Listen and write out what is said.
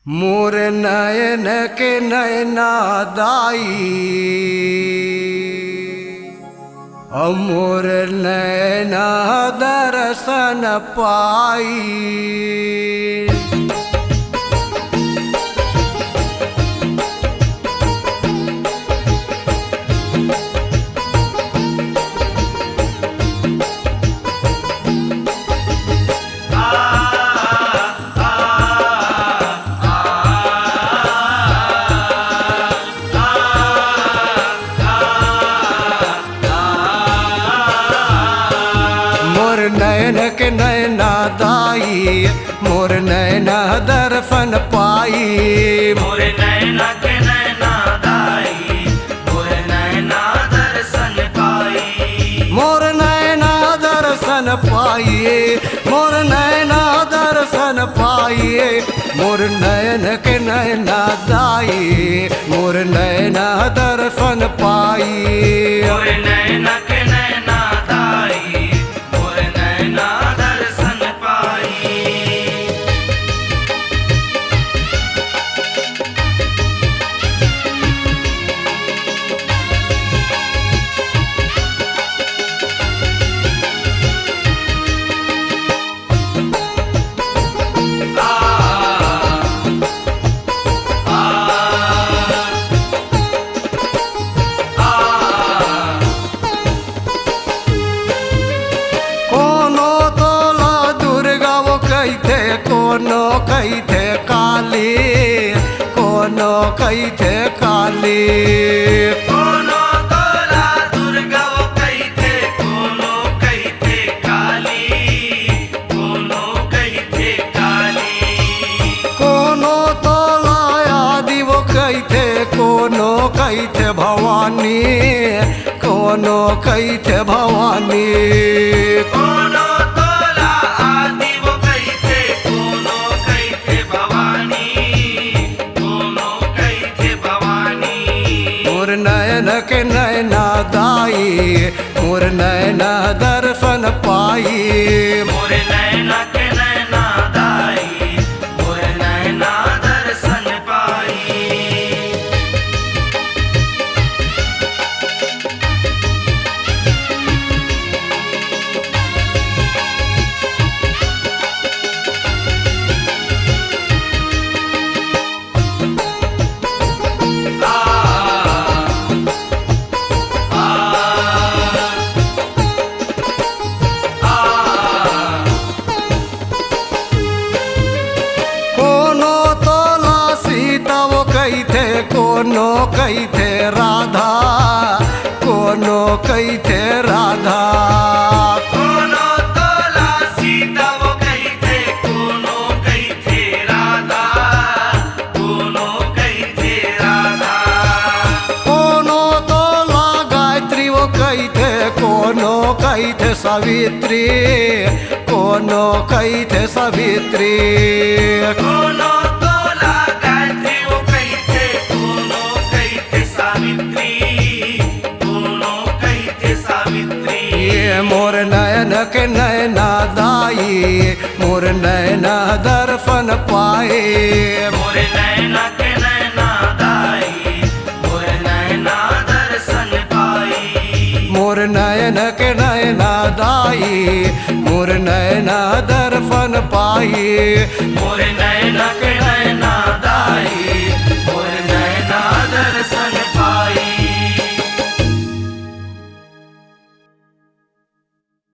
मोर नयन के नैना दाई, मोर नैना दर्शन पाई। मोर नयन के नैना दाई, मोर नैना दर्शन पाई। मोर नैना के नैना दाई, मोर नैना दर्शन पाई। मोर नैना दर्शन पाइए, मोर नैना दर्शन पाइए। मोर नयन के नैना दाई, मोर नैना दर्शन पाई। मोर नैना के नैना दाई, मोर नैना दर्शन पाई। कोनो तोला दुर्गा वो कहते, कोनो कहते काली, कोनो कहते काली। कोनो तोला दुर्गा वो कहते, कोनो कहते काली, कोनो कहते काली। कोनो तोला आदि वो कहते, कोनो कहते भवानी, कोनो कहते भवानी। कोनो तोला आदि वो कहते, कोनो कहते भवानी, कोनो कहते भवानी। मोर नयन के नैना दाई, मोर नैना दर्शन पाई। मोर नैना के नैना दाई, मोर नैना दर्शन पाई। कोनो तोला सीता वो कहते, कोनो कहते राधा, कोनो कहते राधा। कोनो तोला सीता वो कहते, कोनो कहते राधा, कोनो कहते राधा। कोनो तोला गायत्री वो कहते, कोनो कहते सावित्री, कोनो कहते सावित्री। कोनो तोला गायत्री वो कहते, कोनो कहते सावित्री, कोनो कहते सावित्री। ये मोर नयन के नैना दाई, मोर नैना दर्शन पाए। मोर नैना के नैना दाई, मोर नैना दर्शन पाई। मोर नयन के नैना दाई, मोर नैना दर्शन पाई। मोर